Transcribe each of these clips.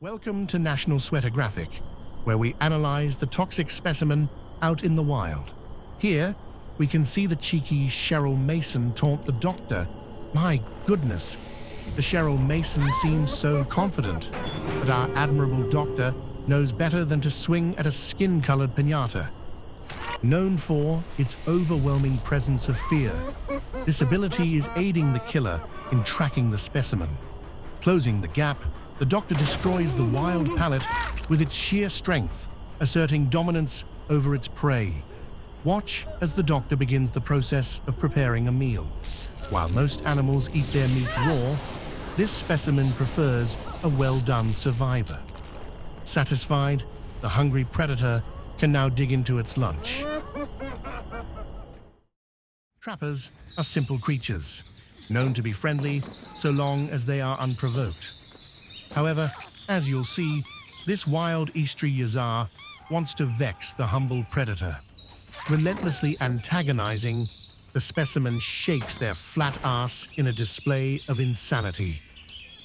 Welcome to National Sweatographic, where we analyze the toxic specimen out in the wild. Here, we can see the cheeky Cheryl Mason taunt the doctor. My goodness, the Cheryl Mason seems so confident, but our admirable doctor knows better than to swing at a skin-colored piñata. Known for its overwhelming presence of fear, this ability is aiding the killer in tracking the specimen. Closing the gap, the doctor destroys the wild palate with its sheer strength, asserting dominance over its prey. Watch as the doctor begins the process of preparing a meal. While most animals eat their meat raw, this specimen prefers a well-done survivor. Satisfied, the hungry predator can now dig into its lunch. Trappers are simple creatures, known to be friendly so long as they are unprovoked. However, as you'll see, this wild Eastern Yazar wants to vex the humble predator. Relentlessly antagonizing, the specimen shakes their flat ass in a display of insanity.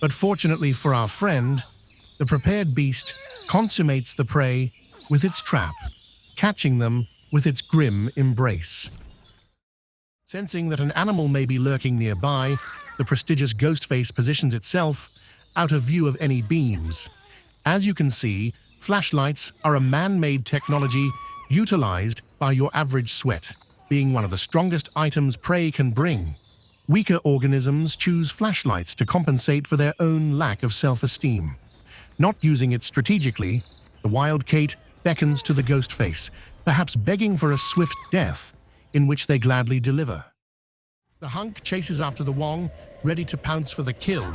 But fortunately for our friend, the prepared beast consummates the prey with its trap, catching them with its grim embrace. Sensing that an animal may be lurking nearby, the prestigious Ghostface positions itself out of view of any beams. As you can see, flashlights are a man-made technology utilized by your average sweat, being one of the strongest items prey can bring. Weaker organisms choose flashlights to compensate for their own lack of self-esteem. Not using it strategically, the wild Kate beckons to the Ghostface, perhaps begging for a swift death, in which they gladly deliver. The hunk chases after the Wong, ready to pounce for the kill.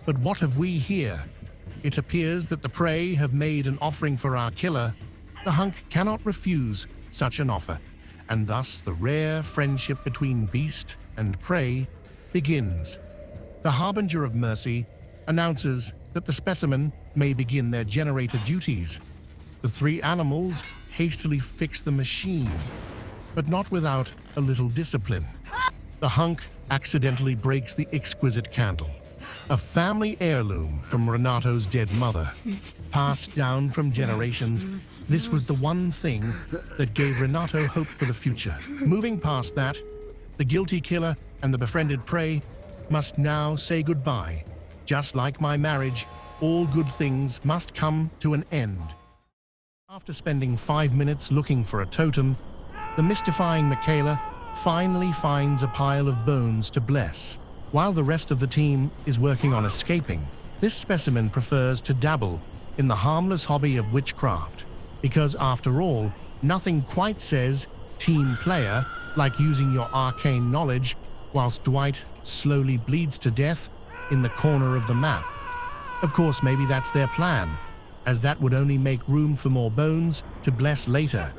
But what have we here? It appears that the prey have made an offering for our killer. The hunk cannot refuse such an offer, and thus the rare friendship between beast and prey begins. The harbinger of mercy announces that the specimen may begin their generator duties. The three animals hastily fix the machine, but not without a little discipline. The hunk accidentally breaks the exquisite candle, a family heirloom from Renato's dead mother. Passed down from generations, this was the one thing that gave Renato hope for the future. Moving past that, the guilty killer and the befriended prey must now say goodbye. Just like my marriage, all good things must come to an end. After spending 5 minutes looking for a totem, the mystifying Michaela finally finds a pile of bones to bless. While the rest of the team is working on escaping, this specimen prefers to dabble in the harmless hobby of witchcraft, because after all, nothing quite says team player like using your arcane knowledge whilst Dwight slowly bleeds to death in the corner of the map. Of course, maybe that's their plan, as that would only make room for more bones to bless later.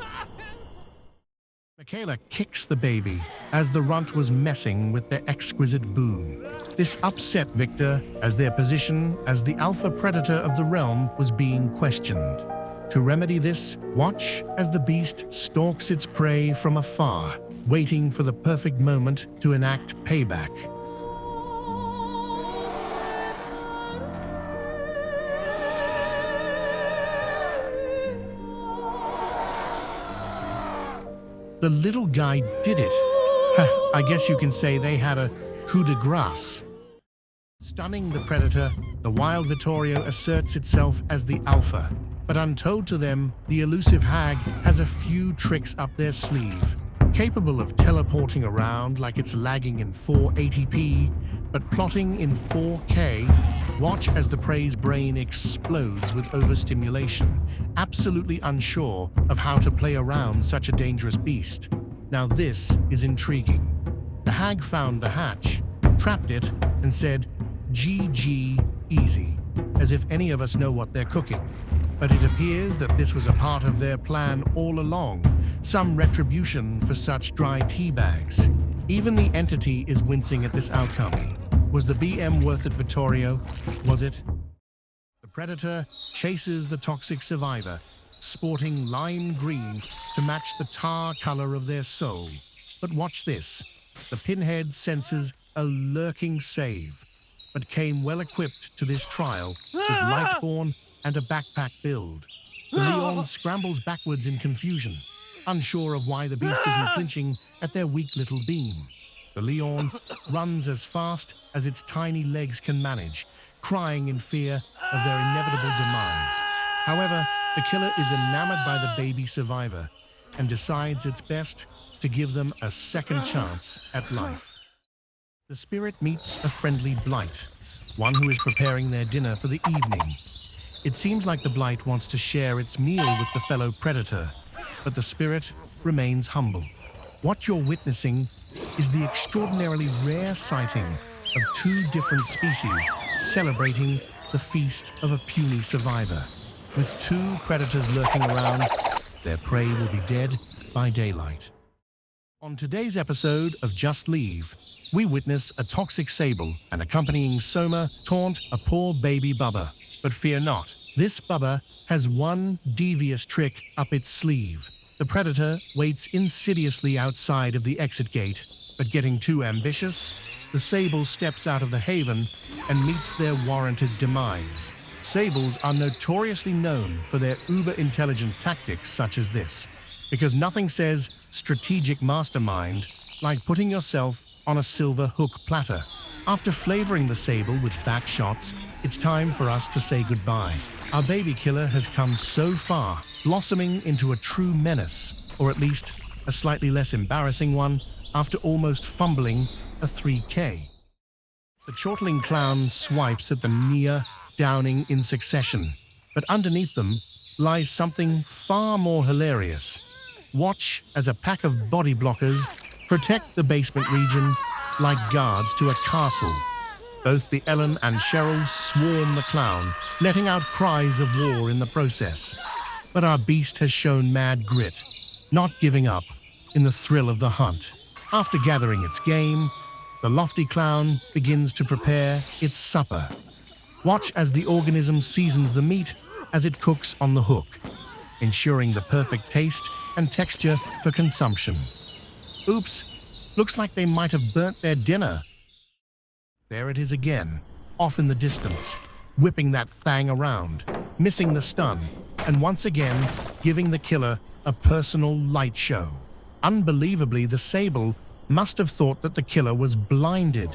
Michaela kicks the baby as the runt was messing with their exquisite boon. This upset Victor, as their position as the alpha predator of the realm was being questioned. To remedy this, watch as the beast stalks its prey from afar, waiting for the perfect moment to enact payback. The little guy did it. I guess you can say they had a coup de grace. Stunning the predator, the wild Vittorio asserts itself as the alpha. But untold to them, the elusive hag has a few tricks up their sleeve. Capable of teleporting around like it's lagging in 480p, but plotting in 4K, watch as the prey's brain explodes with overstimulation, absolutely unsure of how to play around such a dangerous beast. Now this is intriguing. The hag found the hatch, trapped it, and said, "GG, easy," as if any of us know what they're cooking. But it appears that this was a part of their plan all along, some retribution for such dry tea bags. Even the entity is wincing at this outcome. Was the BM worth it, Vittorio? Was it? The predator chases the toxic survivor, sporting lime green to match the tar color of their soul. But watch this. The pinhead senses a lurking save, but came well equipped to this trial with Lightborn and a backpack build. The Leon scrambles backwards in confusion, unsure of why the beast isn't flinching at their weak little beam. The Leon runs as fast as its tiny legs can manage, crying in fear of their inevitable demise. However, the killer is enamored by the baby survivor and decides it's best to give them a second chance at life. The spirit meets a friendly blight, one who is preparing their dinner for the evening. It seems like the blight wants to share its meal with the fellow predator, but the spirit remains humble. What you're witnessing is the extraordinarily rare sighting of two different species celebrating the feast of a puny survivor. With two predators lurking around, their prey will be dead by daylight. On today's episode of Just Leave, we witness a toxic sable and accompanying soma taunt a poor baby bubba. But fear not, this bubba has one devious trick up its sleeve. The predator waits insidiously outside of the exit gate, but getting too ambitious, the sable steps out of the haven and meets their warranted demise. Sables are notoriously known for their uber-intelligent tactics such as this, because nothing says strategic mastermind like putting yourself on a silver hook platter. After flavoring the sable with back shots, it's time for us to say goodbye. Our baby killer has come so far, blossoming into a true menace, or at least a slightly less embarrassing one after almost fumbling a 3K. The chortling clown swipes at them near, downing in succession, but underneath them lies something far more hilarious. Watch as a pack of body blockers protect the basement region like guards to a castle. Both the Ellen and Cheryl swarm the clown, letting out cries of war in the process. But our beast has shown mad grit, not giving up in the thrill of the hunt. After gathering its game, the lofty clown begins to prepare its supper. Watch as the organism seasons the meat as it cooks on the hook, ensuring the perfect taste and texture for consumption. Oops, looks like they might have burnt their dinner. There it is again, off in the distance, whipping that thang around, missing the stun, and once again giving the killer a personal light show. Unbelievably, the sable must have thought that the killer was blinded.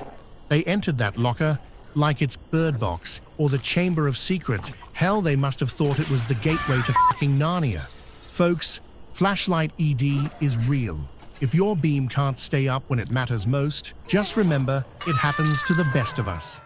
They entered that locker like it's Bird Box or the Chamber of Secrets. Hell, they must have thought it was the gateway to fucking Narnia. Folks, flashlight ED is real. If your beam can't stay up when it matters most, just remember it happens to the best of us.